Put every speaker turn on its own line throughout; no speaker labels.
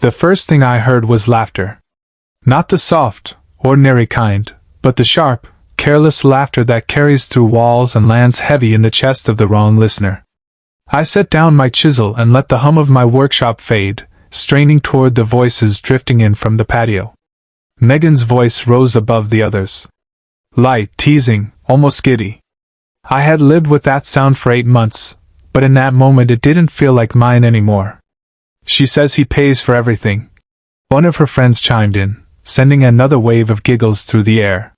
The first thing I heard was laughter. Not the soft, ordinary kind, but the sharp, careless laughter that carries through walls and lands heavy in the chest of the wrong listener. I set down my chisel and let the hum of my workshop fade, straining toward the voices drifting in from the patio. Megan's voice rose above the others. Light, teasing, almost giddy. I had lived with that sound for 8 months, but in that moment it didn't feel like mine anymore. She says he pays for everything. One of her friends chimed in, sending another wave of giggles through the air.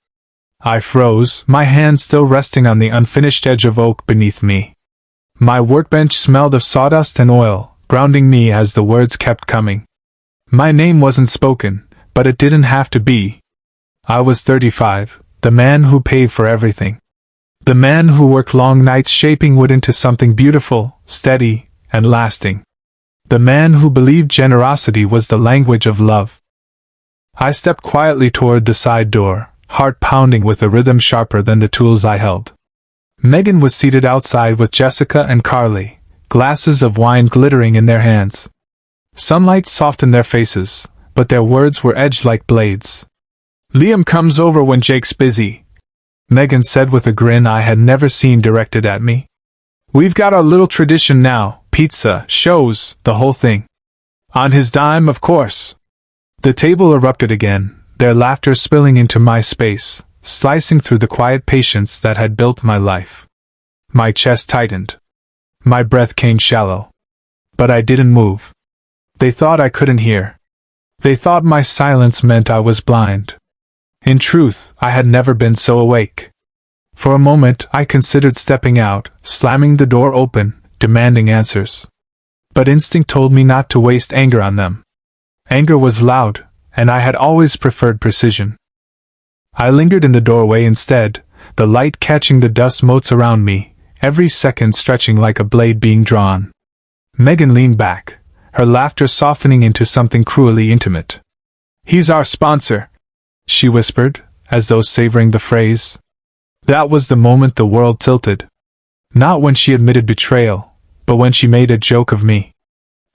I froze, my hand still resting on the unfinished edge of oak beneath me. My workbench smelled of sawdust and oil, grounding me as the words kept coming. My name wasn't spoken, but it didn't have to be. I was 35, the man who paid for everything. The man who worked long nights shaping wood into something beautiful, steady, and lasting. The man who believed generosity was the language of love. I stepped quietly toward the side door, heart pounding with a rhythm sharper than the tools I held. Megan was seated outside with Jessica and Carly, glasses of wine glittering in their hands. Sunlight softened their faces, but their words were edged like blades. Liam comes over when Jake's busy, Megan said with a grin I had never seen directed at me. We've got our little tradition now, pizza, shows, the whole thing. On his dime, of course. The table erupted again, their laughter spilling into my space, slicing through the quiet patience that had built my life. My chest tightened. My breath came shallow. But I didn't move. They thought I couldn't hear. They thought my silence meant I was blind. In truth, I had never been so awake. For a moment, I considered stepping out, slamming the door open, demanding answers. But instinct told me not to waste anger on them. Anger was loud, and I had always preferred precision. I lingered in the doorway instead, the light catching the dust motes around me, every second stretching like a blade being drawn. Megan leaned back, her laughter softening into something cruelly intimate. He's our sponsor, she whispered, as though savoring the phrase. That was the moment the world tilted. Not when she admitted betrayal, but when she made a joke of me.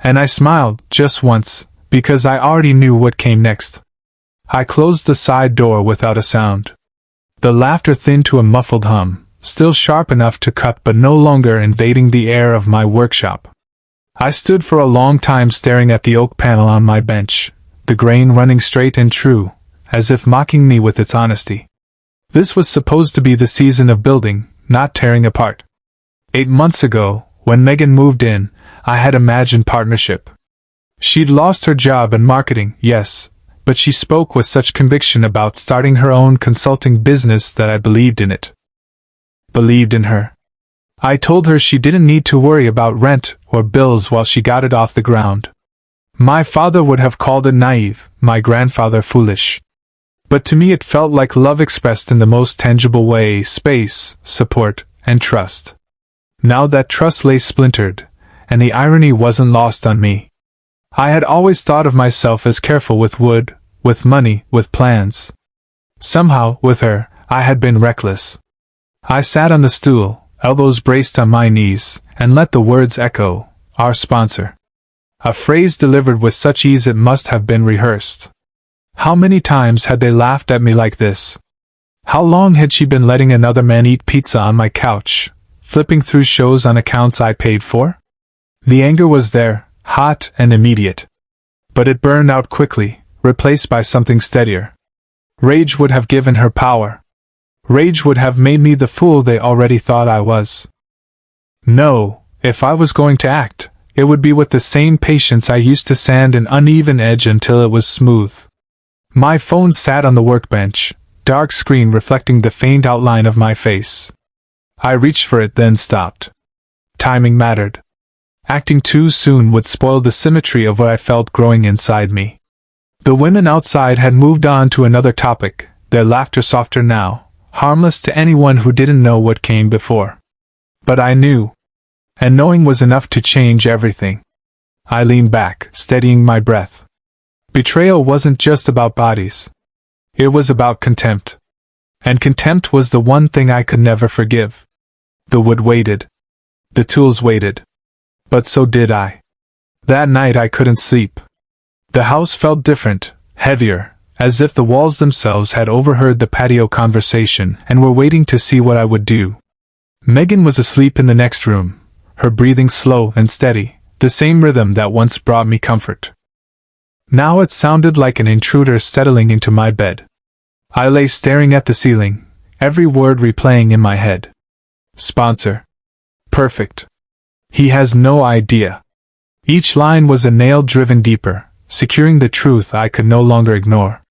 And I smiled, just once, because I already knew what came next. I closed the side door without a sound. The laughter thinned to a muffled hum, still sharp enough to cut but no longer invading the air of my workshop. I stood for a long time staring at the oak panel on my bench, the grain running straight and true, as if mocking me with its honesty. This was supposed to be the season of building, not tearing apart. 8 months ago, when Megan moved in, I had imagined partnership. She'd lost her job in marketing, yes, but she spoke with such conviction about starting her own consulting business that I believed in it. Believed in her. I told her she didn't need to worry about rent or bills while she got it off the ground. My father would have called it naive, my grandfather foolish. But to me it felt like love expressed in the most tangible way: space, support, and trust. Now that trust lay splintered, and the irony wasn't lost on me. I had always thought of myself as careful with wood, with money, with plans. Somehow, with her, I had been reckless. I sat on the stool, elbows braced on my knees, and let the words echo, our sponsor. A phrase delivered with such ease it must have been rehearsed. How many times had they laughed at me like this? How long had she been letting another man eat pizza on my couch, flipping through shows on accounts I paid for? The anger was there, hot and immediate. But it burned out quickly, replaced by something steadier. Rage would have given her power. Rage would have made me the fool they already thought I was. No, if I was going to act, it would be with the same patience I used to sand an uneven edge until it was smooth. My phone sat on the workbench, dark screen reflecting the faint outline of my face. I reached for it, then stopped. Timing mattered. Acting too soon would spoil the symmetry of what I felt growing inside me. The women outside had moved on to another topic, their laughter softer now, harmless to anyone who didn't know what came before. But I knew. And knowing was enough to change everything. I leaned back, steadying my breath. Betrayal wasn't just about bodies. It was about contempt. And contempt was the one thing I could never forgive. The wood waited. The tools waited. But so did I. That night I couldn't sleep. The house felt different, heavier, as if the walls themselves had overheard the patio conversation and were waiting to see what I would do. Megan was asleep in the next room, her breathing slow and steady, the same rhythm that once brought me comfort. Now it sounded like an intruder settling into my bed. I lay staring at the ceiling, every word replaying in my head. Sponsor. Perfect. He has no idea. Each line was a nail driven deeper, securing the truth I could no longer ignore.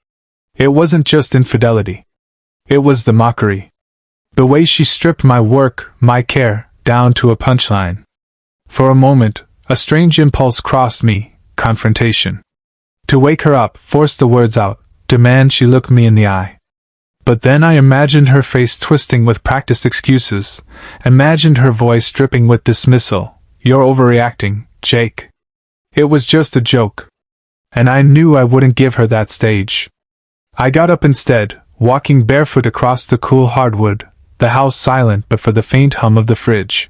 It wasn't just infidelity. It was the mockery. The way she stripped my work, my care, down to a punchline. For a moment, a strange impulse crossed me, confrontation. To wake her up, force the words out, demand she look me in the eye. But then I imagined her face twisting with practiced excuses, imagined her voice dripping with dismissal. You're overreacting, Jake. It was just a joke. And I knew I wouldn't give her that stage. I got up instead, walking barefoot across the cool hardwood, the house silent but for the faint hum of the fridge.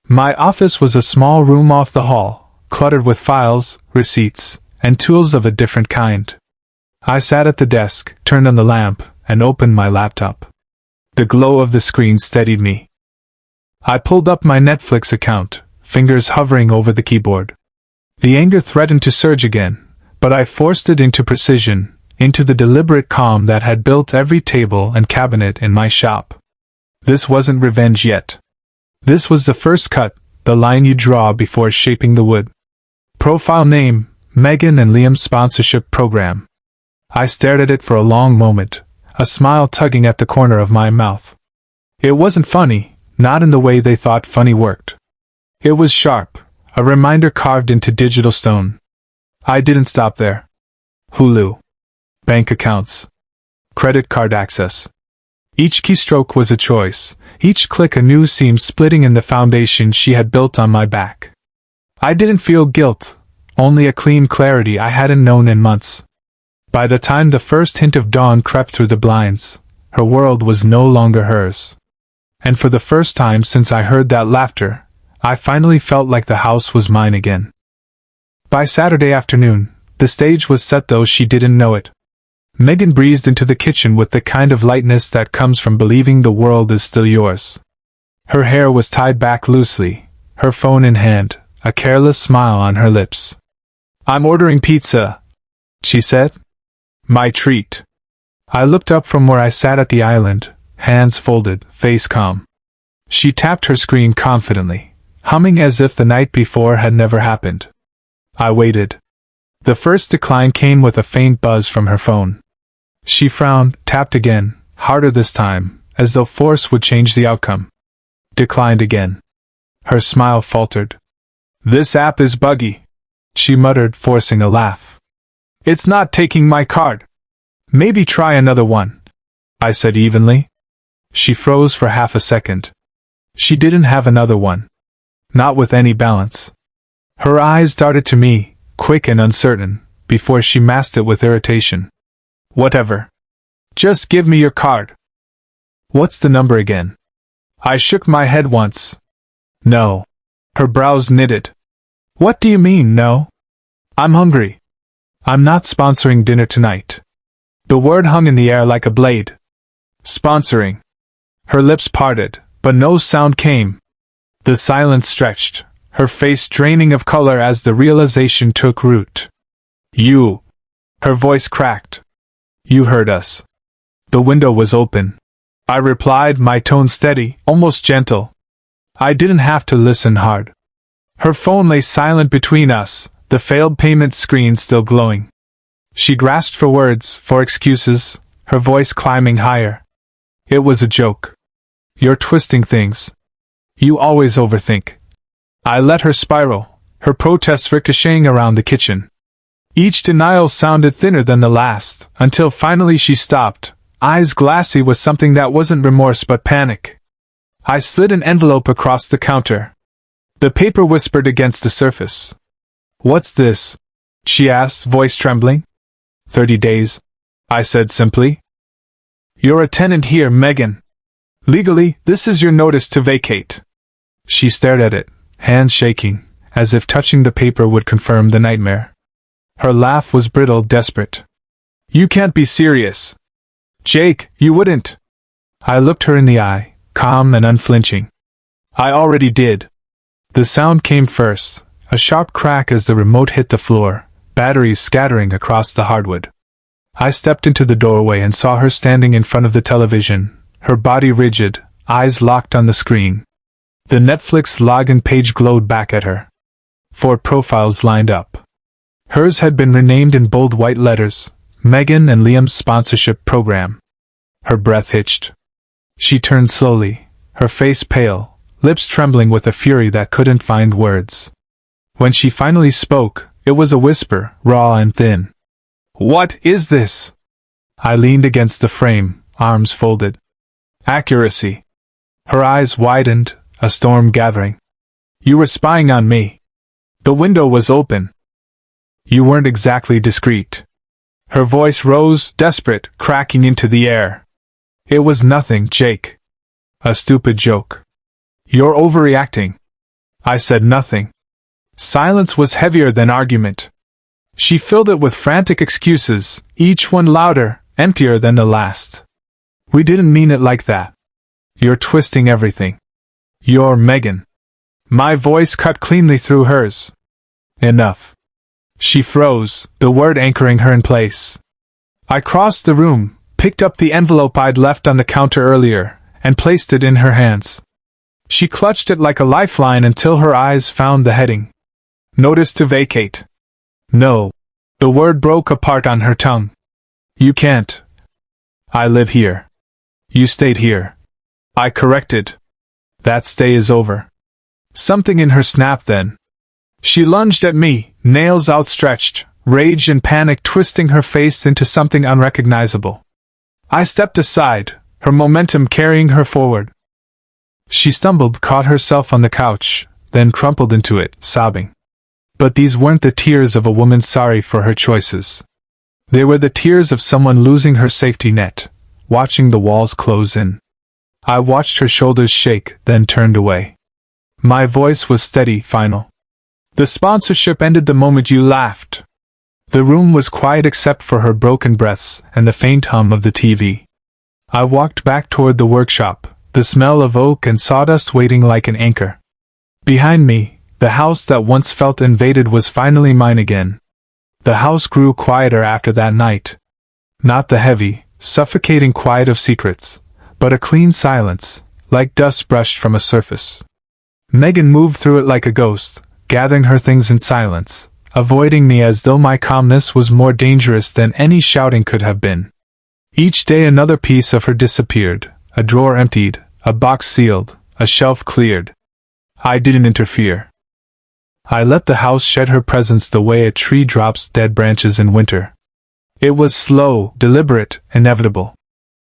My office was a small room off the hall, cluttered with files, receipts, and tools of a different kind. I sat at the desk, turned on the lamp, and opened my laptop. The glow of the screen steadied me. I pulled up my Netflix account, fingers hovering over the keyboard. The anger threatened to surge again, but I forced it into precision, into the deliberate calm that had built every table and cabinet in my shop. This wasn't revenge yet. This was the first cut, the line you draw before shaping the wood. Profile name, Megan and Liam's sponsorship program. I stared at it for a long moment, a smile tugging at the corner of my mouth. It wasn't funny, not in the way they thought funny worked. It was sharp, a reminder carved into digital stone. I didn't stop there. Hulu. Bank accounts. Credit card access. Each keystroke was a choice, each click a new seam splitting in the foundation she had built on my back. I didn't feel guilt, only a clean clarity I hadn't known in months. By the time the first hint of dawn crept through the blinds, her world was no longer hers. And for the first time since I heard that laughter, I finally felt like the house was mine again. By Saturday afternoon, the stage was set though she didn't know it. Megan breezed into the kitchen with the kind of lightness that comes from believing the world is still yours. Her hair was tied back loosely, her phone in hand, a careless smile on her lips. "I'm ordering pizza," she said. "My treat." I looked up from where I sat at the island, hands folded, face calm. She tapped her screen confidently, humming as if the night before had never happened. I waited. The first decline came with a faint buzz from her phone. She frowned, tapped again, harder this time, as though force would change the outcome. Declined again. Her smile faltered. "This app is buggy," she muttered, forcing a laugh. "It's not taking my card." "Maybe try another one," I said evenly. She froze for half a second. She didn't have another one. Not with any balance. Her eyes darted to me, quick and uncertain, before she masked it with irritation. "Whatever. Just give me your card." "What's the number again?" I shook my head once. "No." Her brows knitted. "What do you mean, no?" "I'm hungry. I'm not sponsoring dinner tonight." The word hung in the air like a blade. Sponsoring. Her lips parted, but no sound came. The silence stretched, her face draining of color as the realization took root. "You." Her voice cracked. "You heard us." The window was open. I replied, my tone steady, almost gentle. I didn't have to listen hard. Her phone lay silent between us, the failed payment screen still glowing. She grasped for words, for excuses, her voice climbing higher. "It was a joke. You're twisting things. You always overthink." I let her spiral, her protests ricocheting around the kitchen. Each denial sounded thinner than the last, until finally she stopped, eyes glassy with something that wasn't remorse but panic. I slid an envelope across the counter. The paper whispered against the surface. "What's this?" she asked, voice trembling. 30 days, I said simply. "You're a tenant here, Megan. Legally, this is your notice to vacate." She stared at it, hands shaking, as if touching the paper would confirm the nightmare. Her laugh was brittle, desperate. You can't be serious. Jake, you wouldn't. I looked her in the eye, calm and unflinching. I already did. The sound came first, a sharp crack as the remote hit the floor, batteries scattering across the hardwood. I stepped into the doorway and saw her standing in front of the television, her body rigid, eyes locked on the screen. The Netflix login page glowed back at her. 4 profiles lined up. Hers had been renamed in bold white letters, Megan and Liam's sponsorship program. Her breath hitched. She turned slowly, her face pale, lips trembling with a fury that couldn't find words. When she finally spoke, it was a whisper, raw and thin. What is this? I leaned against the frame, arms folded. Accuracy. Her eyes widened, a storm gathering. You were spying on me. The window was open. You weren't exactly discreet. Her voice rose, desperate, cracking into the air. It was nothing, Jake. A stupid joke. You're overreacting. I said nothing. Silence was heavier than argument. She filled it with frantic excuses, each one louder, emptier than the last. We didn't mean it like that. You're twisting everything. You're Megan. My voice cut cleanly through hers. Enough. She froze, the word anchoring her in place. I crossed the room, picked up the envelope I'd left on the counter earlier, and placed it in her hands. She clutched it like a lifeline until her eyes found the heading. Notice to vacate. No. The word broke apart on her tongue. You can't. I live here. You stayed here. I corrected. That stay is over. Something in her snapped then. She lunged at me, nails outstretched, rage and panic twisting her face into something unrecognizable. I stepped aside, her momentum carrying her forward. She stumbled, caught herself on the couch, then crumpled into it, sobbing. But these weren't the tears of a woman sorry for her choices. They were the tears of someone losing her safety net, watching the walls close in. I watched her shoulders shake, then turned away. My voice was steady, final. The sponsorship ended the moment you laughed. The room was quiet except for her broken breaths and the faint hum of the TV. I walked back toward the workshop, the smell of oak and sawdust waiting like an anchor. Behind me, the house that once felt invaded was finally mine again. The house grew quieter after that night. Not the heavy, suffocating quiet of secrets, but a clean silence, like dust brushed from a surface. Megan moved through it like a ghost, gathering her things in silence, avoiding me as though my calmness was more dangerous than any shouting could have been. Each day another piece of her disappeared, a drawer emptied, a box sealed, a shelf cleared. I didn't interfere. I let the house shed her presence the way a tree drops dead branches in winter. It was slow, deliberate, inevitable.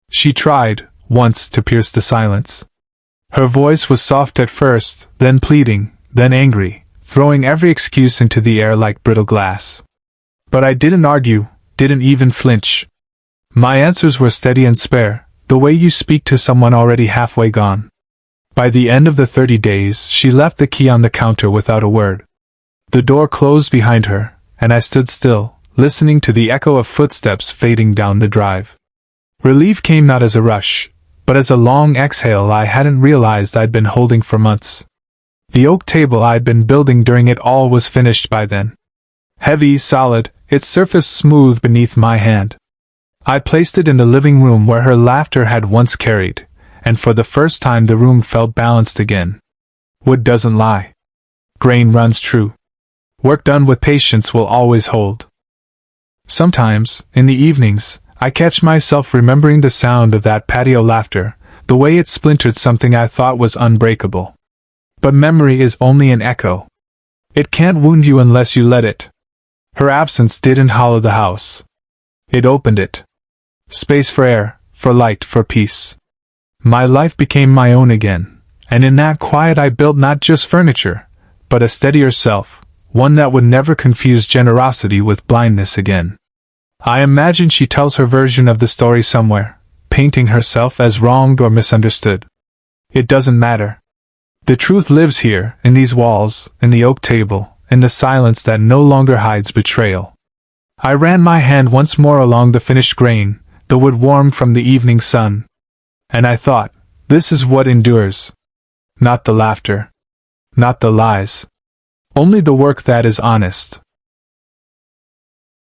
She tried, once, to pierce the silence. Her voice was soft at first, then pleading, then angry, throwing every excuse into the air like brittle glass. But I didn't argue, didn't even flinch. My answers were steady and spare, the way you speak to someone already halfway gone. By the end of the 30 days, she left the key on the counter without a word. The door closed behind her, and I stood still, listening to the echo of footsteps fading down the drive. Relief came not as a rush, but as a long exhale I hadn't realized I'd been holding for months. The oak table I'd been building during it all was finished by then. Heavy, solid, its surface smooth beneath my hand. I placed it in the living room where her laughter had once carried, and for the first time the room felt balanced again. Wood doesn't lie. Grain runs true. Work done with patience will always hold. Sometimes, in the evenings, I catch myself remembering the sound of that patio laughter, the way it splintered something I thought was unbreakable. But memory is only an echo. It can't wound you unless you let it. Her absence didn't hollow the house. It opened it. Space for air, for light, for peace. My life became my own again, and in that quiet I built not just furniture, but a steadier self, one that would never confuse generosity with blindness again. I imagine she tells her version of the story somewhere, painting herself as wronged or misunderstood. It doesn't matter. The truth lives here, in these walls, in the oak table, in the silence that no longer hides betrayal. I ran my hand once more along the finished grain, the wood warm from the evening sun. And I thought, this is what endures. Not the laughter. Not the lies. Only the work that is honest.